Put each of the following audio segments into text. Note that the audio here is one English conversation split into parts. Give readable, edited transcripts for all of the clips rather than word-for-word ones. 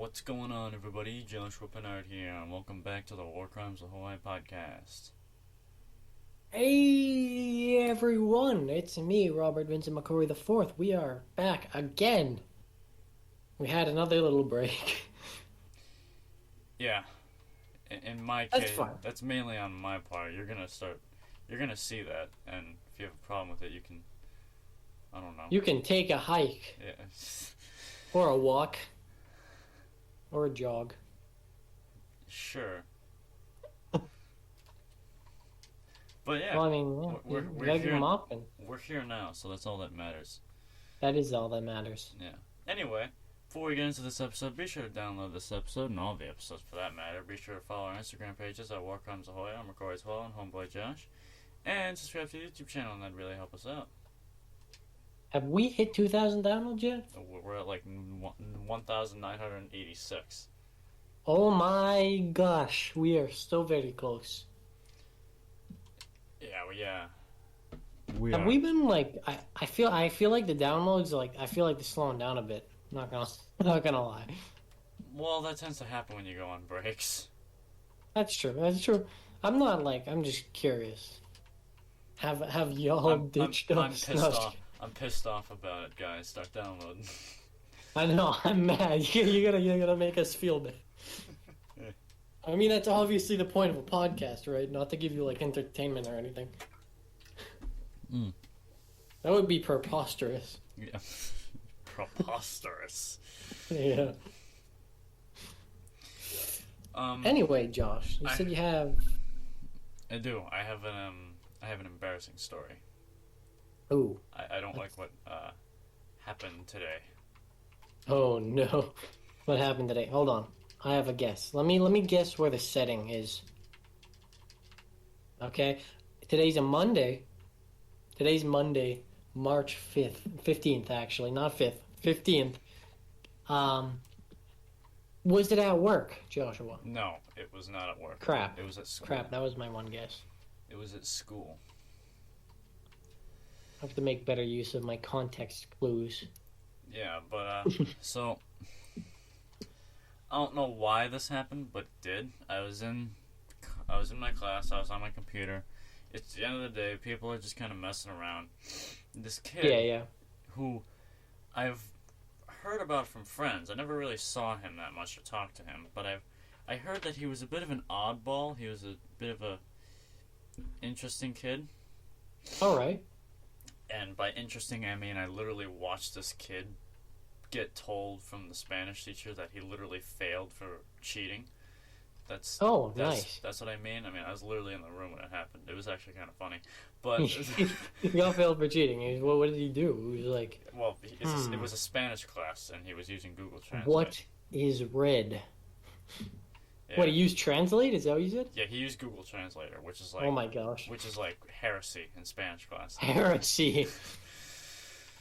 What's going on, everybody? Josh Robbie here, and welcome back to the War Crimes of Hawaii podcast. Hey everyone, it's me, Robert Vincent McCory IV. We are back again. We had another little break. Yeah, in my That's case, fine. that's mainly on my part. You're gonna see that, and if you have a problem with it, you can, I don't know. You can take a hike, Yeah. or a walk, or a jog. Sure. But yeah, Well, I mean, yeah, we're you gotta give here. them up, and We're here now, so that's all that matters. that is all that matters. Yeah. Anyway, before we get into this episode, be sure to download this episode and all the episodes for that matter. Be sure to follow our Instagram pages at War Crimes Ahoy. I'm McCoy as well, and Homeboy Josh. And subscribe to the YouTube channel, and that'd really help us out. Have we hit 2,000 downloads yet? We're at like 1,986. Oh my gosh, we are still very close. Yeah. We Have are. we been like? I feel like the downloads I feel like they're slowing down a bit. Not gonna lie. Well, that tends to happen when you go on breaks. That's true. I'm just curious. Have y'all ditched I'm us? pissed No, off. I'm pissed off about it, guys. Start downloading. I know, I'm mad. You're gonna make us feel bad. I mean, that's obviously the point of a podcast, right? Not to give you like entertainment or anything. Mm. That would be preposterous. Yeah. Preposterous. Yeah. Anyway, Josh, you said you have. I do. I have an embarrassing story. Ooh. I don't like what happened today. Oh no. What happened today? Hold on. I have a guess. Let me guess where the setting is. Okay. Today's a Monday. Today's Monday, March 5th. 15th actually, not 5th. 15th. Was it at work, Joshua? No, it was not at work. Crap. It was at school. Crap, that was my one guess. It was at school. I have to make better use of my context clues. Yeah, but so I don't know why this happened, but it did. I was in my class. I was on my computer. It's the end of the day. People are just kind of messing around. This kid, Yeah. who I've heard about from friends. I never really saw him that much or talked to him, but I heard that he was a bit of an oddball. He was a bit of a interesting kid. All right. And by interesting, I mean I literally watched this kid get told from the Spanish teacher that he literally failed for cheating. That's nice. That's what I mean. I mean, I was literally in the room when it happened. It was actually kind of funny. But He got failed for cheating. What did he do? He was like, well, it was a Spanish class, and he was using Google Translate. what is red? Yeah. What, he used Translate? Is that what you said? Yeah, he used Google Translator, which is like Oh my gosh. which is like heresy in Spanish class. Heresy.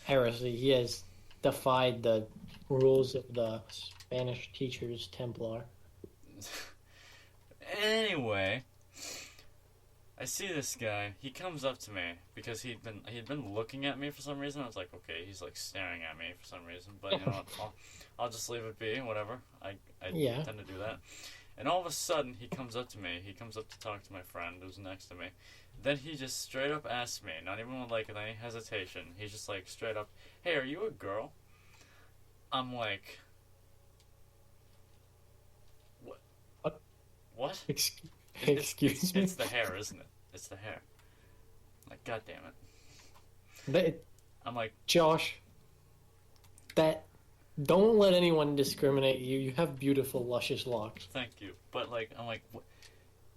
He has defied the rules of the Spanish teacher's Templar. Anyway, I see this guy. He comes up to me because he'd been looking at me for some reason. I was like, okay, he's like staring at me for some reason. But you know, I'll just leave it be. Whatever. I Yeah. tend to do that. And all of a sudden, he comes up to me. He comes up to talk to my friend who's next to me. Then he just straight up asks me, not even with like any hesitation. He's just like straight up, "Hey, are you a girl?" I'm like, "What? What?" Excuse me? It's the hair, isn't it? It's the hair. Like, God damn it. I'm like, Josh, don't let anyone discriminate you. You have beautiful, luscious locks. thank you. But like, I'm like, what?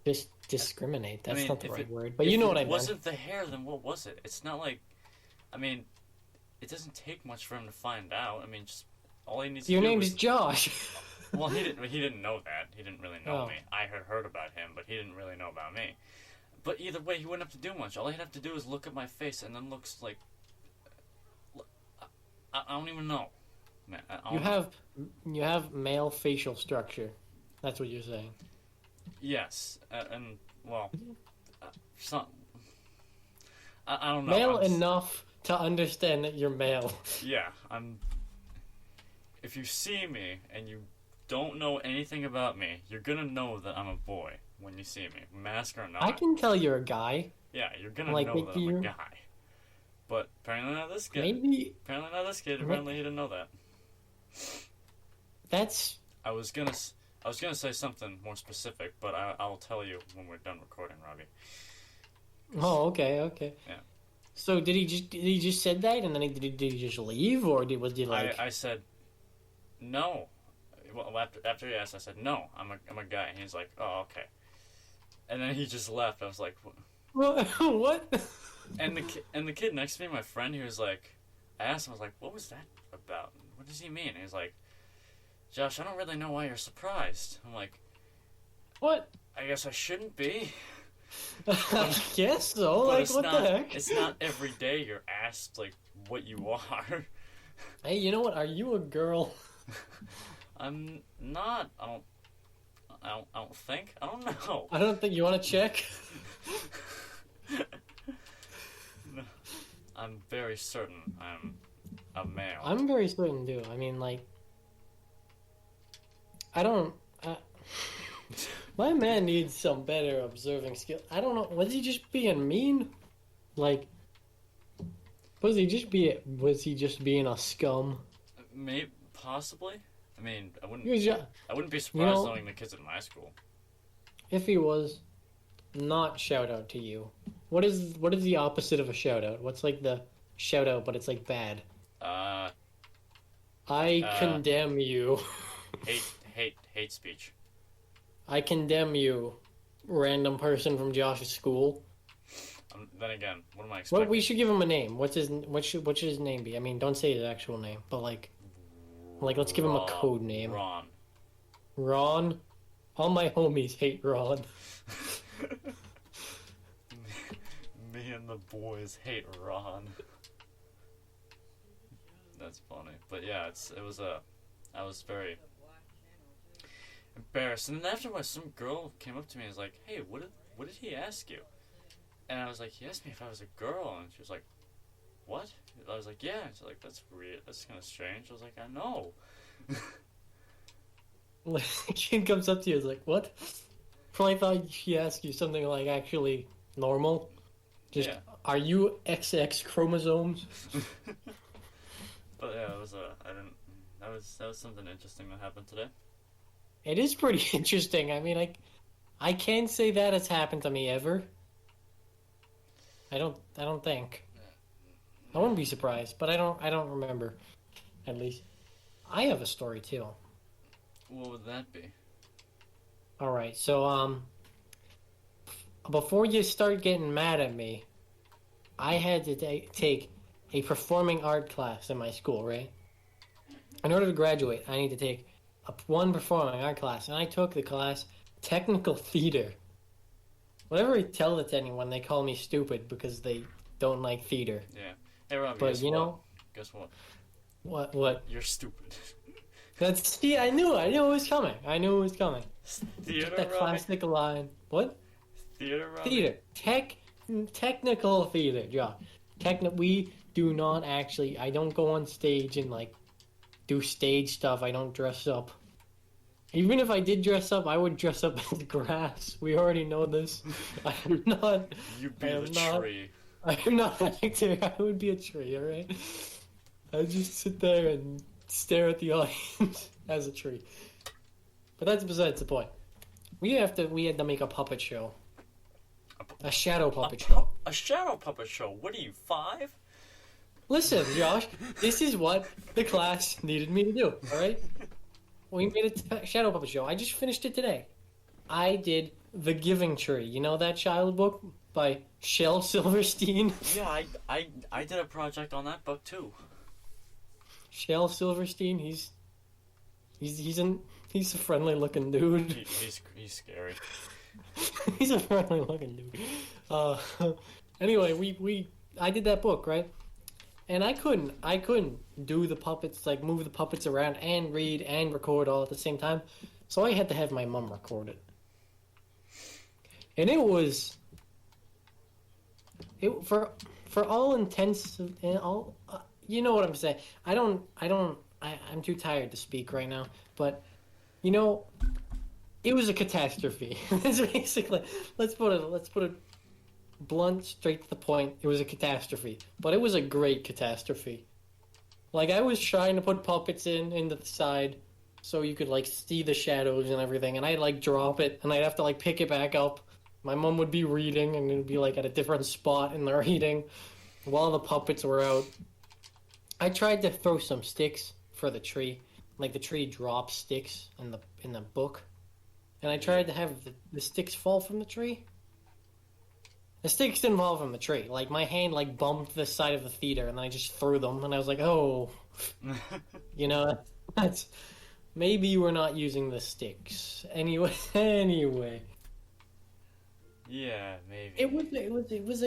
Just discriminate. That's I mean, not the if right it- word. But if you know it what I meant. wasn't the hair, then what was it? It's not like, I mean, it doesn't take much for him to find out. I mean, just all he needs to Your do name was... is Josh. Well, he didn't know that. He didn't really know Oh. me. I had heard about him, but he didn't really know about me. But either way, he wouldn't have to do much. All he'd have to do is look at my face, and then looks like... I don't even know. Man, You have male facial structure. That's what you're saying. Yes, and well, some. I don't know. Male enough to understand that you're male. Yeah, I'm. If you see me and you don't know anything about me, you're gonna know that I'm a boy when you see me, mask or not. I can tell you're a guy. Yeah, you're gonna Like, know that I'm a guy. But apparently not this kid. Maybe. Apparently not this kid. Apparently he didn't know that. That's. I was gonna say something more specific, but I'll tell you when we're done recording, Robbie. Oh, okay. Yeah. So did he just said that, and then did he just leave, or was he like? I said no. Well, after he asked, I said no. I'm a guy. And he's like, oh, okay. And then he just left. I was like, what? What? And the kid next to me, my friend, he was like, I asked him, I was like, what was that about? What does he mean? And he's like, Josh, I don't really know why you're surprised. I'm like, what? I guess I shouldn't be. I guess so. Like, what the heck? It's not every day you're asked, like, what you are. Hey, you know what? Are you a girl? I'm not. I don't think. I don't know. I don't think you want to check. No, I'm very certain I'm a male. I'm very certain too. I mean, like, I don't. My man needs some better observing skill. I don't know. Was he just being mean? Like, was he just being a scum? Maybe, possibly. I mean, I wouldn't be surprised knowing the kids at my school. If he was, not shout out to you. What is the opposite of a shout out? What's like the shout out, but it's like bad? I condemn you. Hate speech. I condemn you, random person from Josh's school. Then again, what am I expecting? Well, we should give him a name. What should his name be? I mean, don't say his actual name, but like let's give him a code name. Ron. Ron? All my homies hate Ron. Me and the boys hate Ron. That's funny. But yeah, I was very embarrassed. And then afterwards, some girl came up to me and was like, hey, what did he ask you? And I was like, he asked me if I was a girl. And she was like, what? I was like, yeah. And she's like, that's weird. That's kind of strange. I was like, I know. A kid comes up to you and is like, what? Probably thought she asked you something like actually normal. Just, Are you XX chromosomes? But yeah, that was something interesting that happened today. It is pretty interesting. I mean, I can't say that has happened to me ever. I don't think. I wouldn't be surprised, but I don't remember. At least, I have a story too. What would that be? All right, so before you start getting mad at me, I had to take a performing art class in my school, right? In order to graduate, I need to take one performing art class, and I took the class Technical Theater. Whenever I tell it to anyone, they call me stupid because they don't like theater. Yeah. Hey, Robbie, but guess you what? know, What? You're stupid. I knew it was coming. Theater, that classic line. What? Theater, Robbie? Theater. Technical theater, John. We do not actually. I don't go on stage and like do stage stuff. I don't dress up. Even if I did dress up, I would dress up as grass. We already know this. I am not. You'd be the tree. I am not an actor. I would be a tree, alright? I'd just sit there and stare at the audience as a tree. But that's besides the point. We had to make a puppet show. A shadow puppet show. A shadow puppet show? What are you, 5? Listen, Josh, this is what the class needed me to do, alright? We made a shadow puppet show. I just finished it today. I did The Giving Tree. You know that child book by Shel Silverstein? Yeah, I did a project on that book too. Shel Silverstein, he's a friendly looking dude. He's scary. He's a friendly looking dude. Anyway, I did that book, right? And I couldn't do the puppets, like move the puppets around and read and record all at the same time. So I had to have my mom record it. And for all intents and all, you know what I'm saying. I'm too tired to speak right now, but You know, it was a catastrophe. It's basically, let's put it blunt, straight to the point. It was a catastrophe, but it was a great catastrophe. Like I was trying to put puppets into the side, so you could like see the shadows and everything, and I'd like drop it, and I'd have to like pick it back up. My mom would be reading, and it'd be like at a different spot in the reading, while the puppets were out. I tried to throw some sticks for the tree, like the tree drops sticks in the book, and I tried to have the sticks fall from the tree. The sticks didn't fall from the tree. Like my hand like bumped the side of the theater, and then I just threw them, and I was like, oh, you know, that's maybe we're not using the sticks anyway. Anyway, Yeah, maybe. it was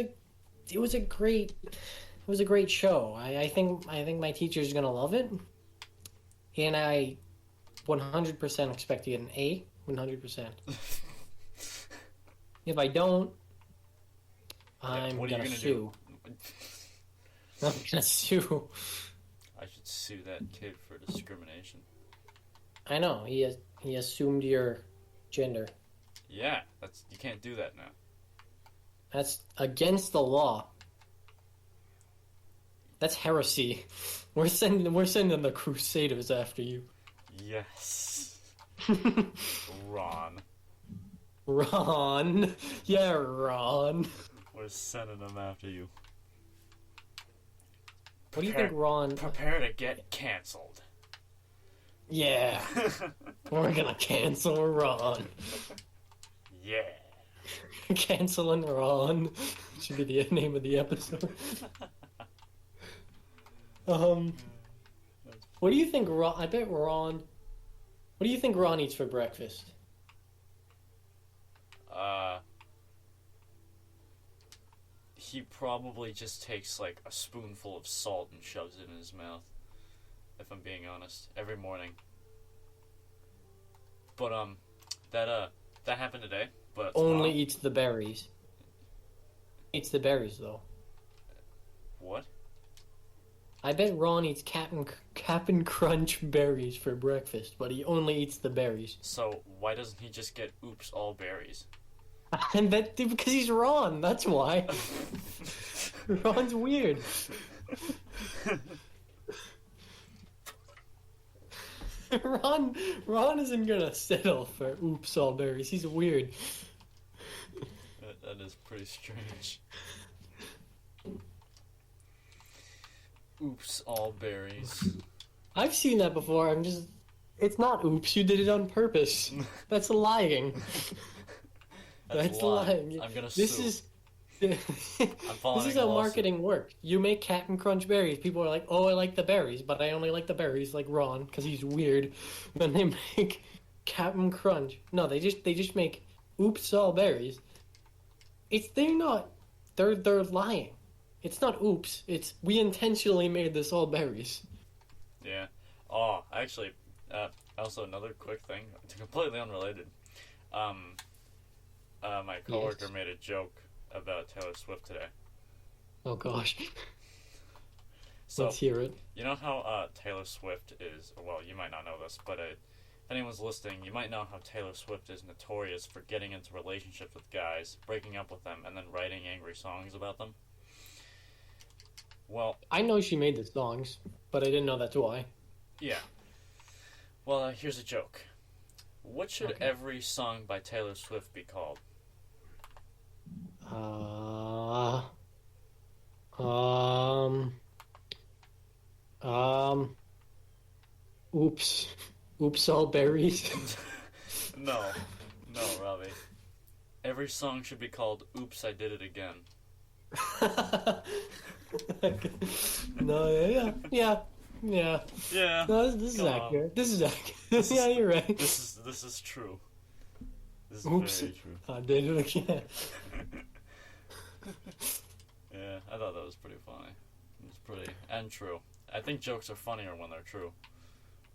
a great show. I think my teacher's gonna love it, and I 100% expect to get an A. 100%. If I don't, I'm what are you gonna gonna sue. do? I'm gonna sue. I should sue that kid for discrimination. I know he assumed your gender. Yeah, you can't do that now. That's against the law. That's heresy. We're sending the Crusaders after you. Yes. Ron. Ron. Yeah, Ron. We're sending them after you. What do you think, Ron? Prepare to get canceled. Yeah. We're gonna cancel Ron. Yeah. Canceling Ron. Should be the name of the episode. What do you think Ron... I bet Ron... What do you think Ron eats for breakfast? He probably just takes like a spoonful of salt and shoves it in his mouth. If I'm being honest, every morning. But that happened today. But only eats the berries. Eats the berries though. What? I bet Ron eats Cap'n Crunch berries for breakfast, but he only eats the berries. So why doesn't he just get Oops All Berries? And that because he's Ron. That's why. Ron's weird. Ron isn't gonna settle for Oops All Berries. He's weird. That is pretty strange. Oops All Berries. I've seen that before. It's not oops. You did it on purpose. That's lying. That's lying. I'm gonna This sue. is. I'm following This is a how lawsuit. marketing works. You make Cap'n Crunch berries. People are like, "Oh, I like the berries, but I only like the berries." Like Ron, because he's weird. Then they make Cap'n Crunch. No, they just make Oops All Berries. They're lying. It's not oops. It's we intentionally made this all berries. Yeah. Oh, actually, also another quick thing, completely unrelated. My coworker made a joke about Taylor Swift today. Oh gosh. So, let's hear it. You know how Taylor Swift is, well, you might not know this, but if anyone's listening, you might know how Taylor Swift is notorious for getting into relationships with guys, breaking up with them, and then writing angry songs about them. Well, I know she made the songs, but I didn't know that's why. Yeah. Well, here's a joke. What should every song by Taylor Swift be called? Oops. Oops All Berries. No, Robbie. Every song should be called Oops, I Did It Again. No, yeah. Yeah. No, this is accurate. This is accurate. Yeah, you're right. This is true. This is Oops. very true. I did it again. Yeah, I thought that was pretty funny. It was pretty and true. I think jokes are funnier when they're true.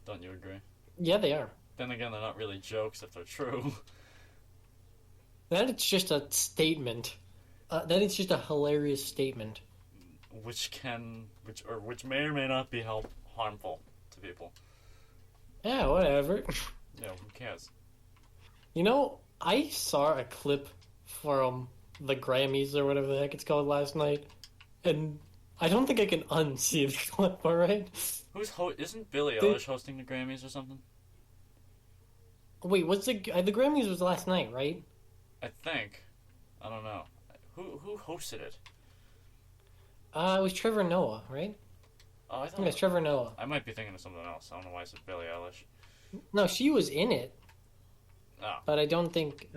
Don't you agree? Yeah, they are. Then again, they're not really jokes if they're true. Then it's just a statement. Then it's just a hilarious statement. Which may or may not be harmful to people. Yeah, whatever. Yeah, who cares? You know, I saw a clip from the Grammys or whatever the heck it's called last night, and I don't think I can unsee the clip, alright? Isn't Billie The, Eilish hosting the Grammys or something? wait, what's the Grammys was last night, right? I think. I don't know. Who hosted it? It was Trevor Noah, right? Oh, I I think thought it's Trevor Noah. I might be thinking of something else. I don't know why I said Billie Eilish. No, she was in it, Oh, but I don't think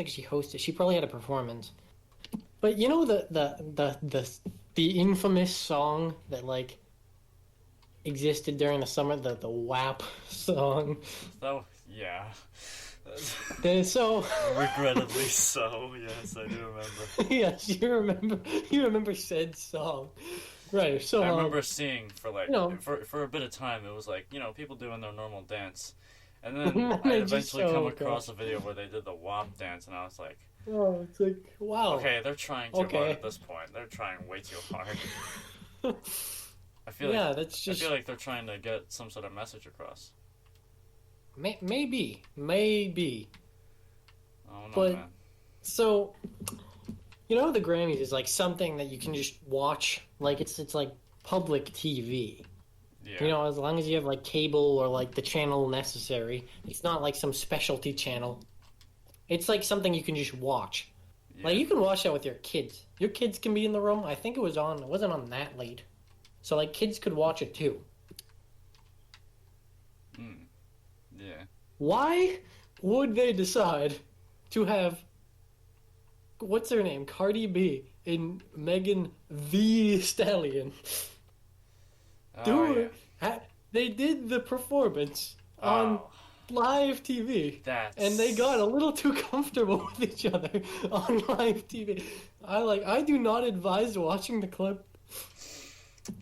she hosted. She probably had a performance. But you know the infamous song that like existed during the summer, the WAP song. yeah. So Regrettably so. Yes, I do remember. yes, you remember said song, right? So I remember seeing for like you know, for a bit of time it was like people doing their normal dance, and then and I they just eventually show come up. across a video where they did the WAP dance, and I was like, Oh, it's like wow. okay, they're trying too hard at this point. They're trying way too hard. I feel Yeah, like that's just I feel like they're trying to get some sort of message across. maybe. I don't know, But man. so the Grammys is like something that you can just watch. Like it's like public TV. Yeah. As long as you have like cable or like the channel necessary. It's not like some specialty channel. It's like something you can just watch. Yeah. Like you can watch that with your kids. Your kids can be in the room. I think it wasn't on that late. So like kids could watch it too. Yeah. Why would they decide to have what's her name? Cardi B and Megan the Stallion. Oh, yeah. They did the performance on Oh, live TV. that's... And they got a little too comfortable with each other on live TV. I do not advise watching the clip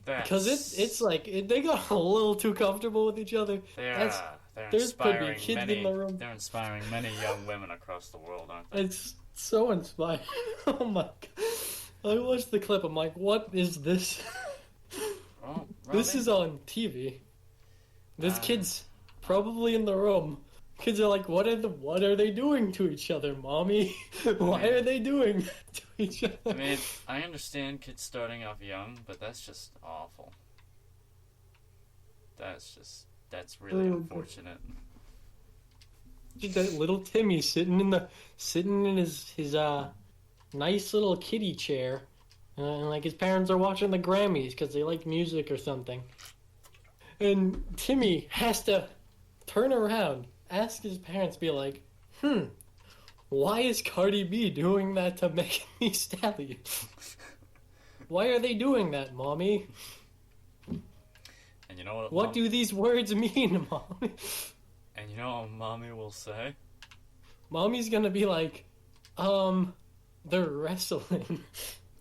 because it's like they got a little too comfortable with each other. They're There's could be inspiring kids many. in the room. They're inspiring many young women across the world, aren't they? It's so inspiring. Oh my god! I watched the clip. I'm like, what is this? Oh, This is on TV. There's kids probably in the room. Kids are like, what are they doing to each other, mommy? Why are they doing that to each other? I mean, I understand kids starting off young, but that's just awful. That's really unfortunate. Just that little Timmy sitting in his nice little kiddie chair, and like his parents are watching the Grammys because they like music or something, and Timmy has to turn around, ask his parents, be like, why is Cardi B doing that to Megan Thee Stallion? Why are they doing that, mommy? And you know What do these words mean, mommy? And you know what mommy will say? Mommy's gonna be like, they're wrestling.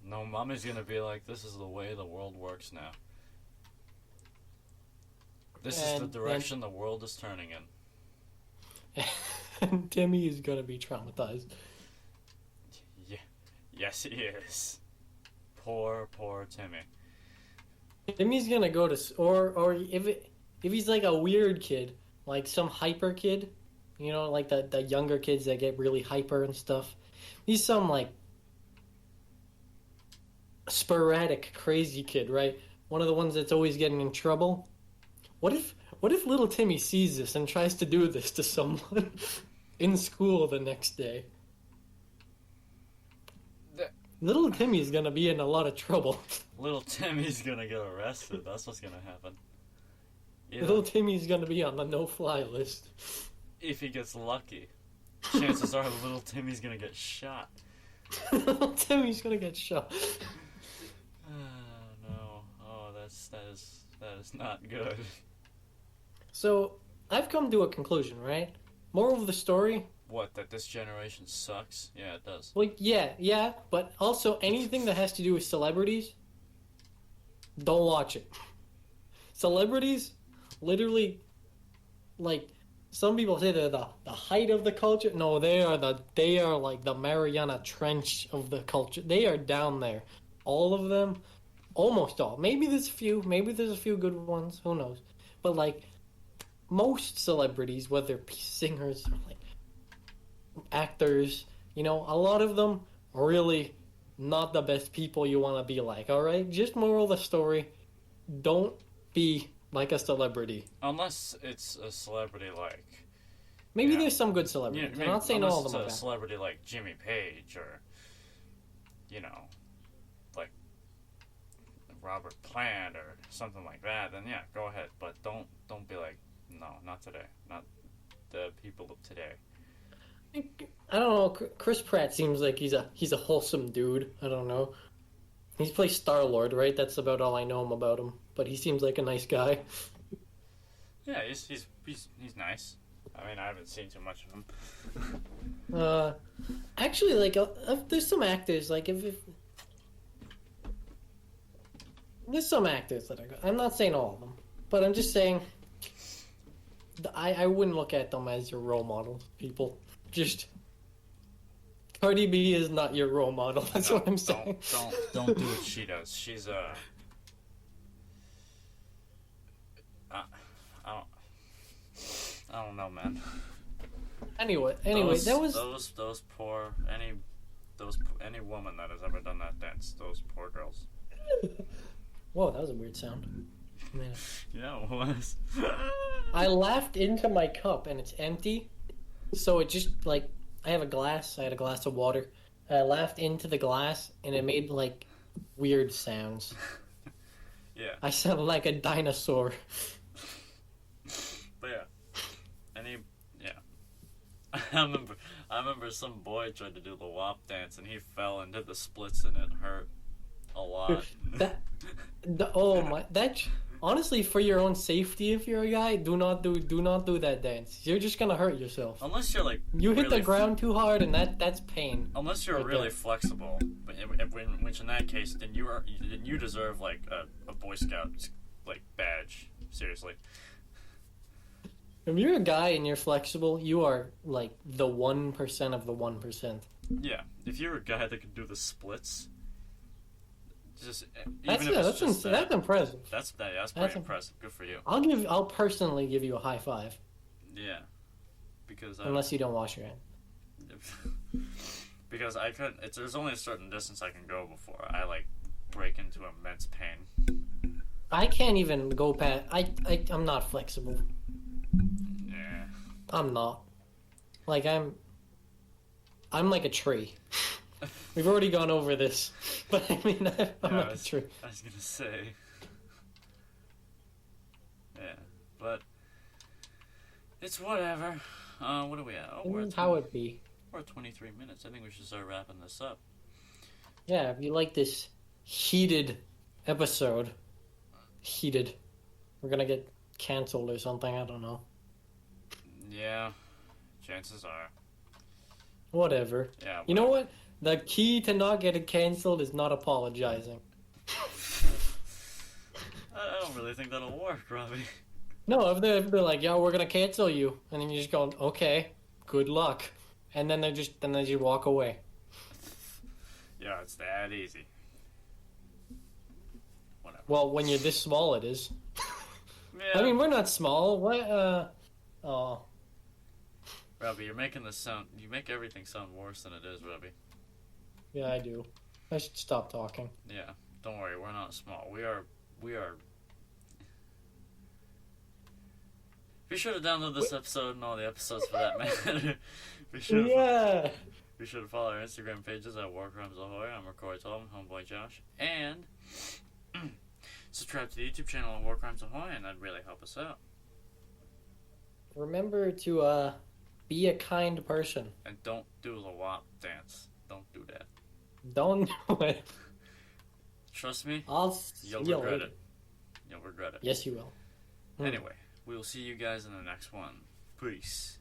No, mommy's gonna be like, this is the way the world works now. This is the direction the world is turning in. And Timmy is gonna be traumatized. Yeah. Yes, he is. Poor Timmy. Timmy's gonna go to or if he's like a weird kid, like some hyper kid, like the younger kids that get really hyper and stuff. He's some like sporadic crazy kid, right? One of the ones that's always getting in trouble. What if little Timmy sees this and tries to do this to someone in school the next day? Little Timmy's gonna be in a lot of trouble. Little Timmy's gonna get arrested. That's what's gonna happen. Yeah. Little Timmy's gonna be on the no-fly list. If he gets lucky. Chances are little Timmy's gonna get shot. Little Timmy's gonna get shot. No. Oh, that is not good. So, I've come to a conclusion, right? Moral of the story? What, that this generation sucks? Yeah, it does. Well, yeah, but also anything that has to do with celebrities, don't watch it. Celebrities, literally, like, some people say they're the height of the culture. No, they are like the Mariana Trench of the culture. They are down there. All of them, almost all. Maybe there's a few good ones, who knows. But like, most celebrities, whether singers or like actors, a lot of them are really not the best people you want to be like. All right, just moral of the story: don't be like a celebrity. Unless it's a celebrity like. Maybe there's some good celebrities. I'm not saying all of them are bad. Unless it's a celebrity like Jimmy Page or, like Robert Plant or something like that, then yeah, go ahead. But don't be like, no, not today. Not the people of today. I don't know. Chris Pratt seems like he's a wholesome dude. I don't know. He plays Star-Lord, right? That's about all I know about him. But he seems like a nice guy. Yeah, he's nice. I mean, I haven't seen too much of him. Actually, like, there's some actors, like, if there's some actors that are good. I'm not saying all of them, but I'm just saying I wouldn't look at them as your role models, people. Just Cardi B is not your role model. That's what I'm saying. Don't do what she does. She's I don't know, man. Anyway, that was those poor any woman that has ever done that dance. Those poor girls. Whoa, that was a weird sound. Man. Yeah, it was. I laughed into my cup and it's empty, so it just like I had a glass of water. I laughed into the glass and it made like weird sounds. Yeah. I sounded like a dinosaur. But yeah. I remember some boy tried to do the WAP dance and he fell and did the splits and it hurt a lot. Honestly, for your own safety, if you're a guy, do not do that dance. You're just gonna hurt yourself. Unless you're like you hit the ground too hard and that's pain. Unless you're really flexible, but which in that case, then you deserve like a Boy Scout like badge. Seriously. If you're a guy and you're flexible, you are like the 1% of the 1%. Yeah, if you're a guy that can do the splits, that's impressive. That's pretty impressive. Good for you. I'll personally give you a high five. Yeah, because unless you don't wash your hands. Because I couldn't. There's only a certain distance I can go before I like break into immense pain. I can't even go past. I'm not flexible. Yeah. I'm not. Like I'm like a tree. We've already gone over this, but I mean, I'm like a tree. I was gonna say. Yeah, but it's whatever. What are we at? Oh, we're how it be. We're at 23 minutes. I think we should start wrapping this up. Yeah, if you like this heated episode, we're gonna get canceled or something. I don't know. Yeah, chances are. Whatever. Yeah. You know what? The key to not getting canceled is not apologizing. I don't really think that'll work, Robbie. No, if they're like, "Yo, we're gonna cancel you," and then you just go, "Okay, good luck," and then they just walk away. Yeah, it's that easy. Whatever. Well, when you're this small, it is. Yeah. I mean, we're not small. What? Oh. Robbie, you make everything sound worse than it is, Robbie. Yeah, I do. I should stop talking. Yeah, don't worry, we're not small. We are. Be sure to download this episode and all the episodes for that matter. Be sure to follow our Instagram pages at War Crimes Ahoy. I'm Rory Tolman, homeboy Josh, and subscribe to the YouTube channel at War Crimes Ahoy, and that'd really help us out. Remember to be a kind person. And don't do the WAP dance. Don't do that. Don't do it. Trust me, you'll regret it. You'll regret it. Yes, you will. Anyway, we will see you guys in the next one. Peace.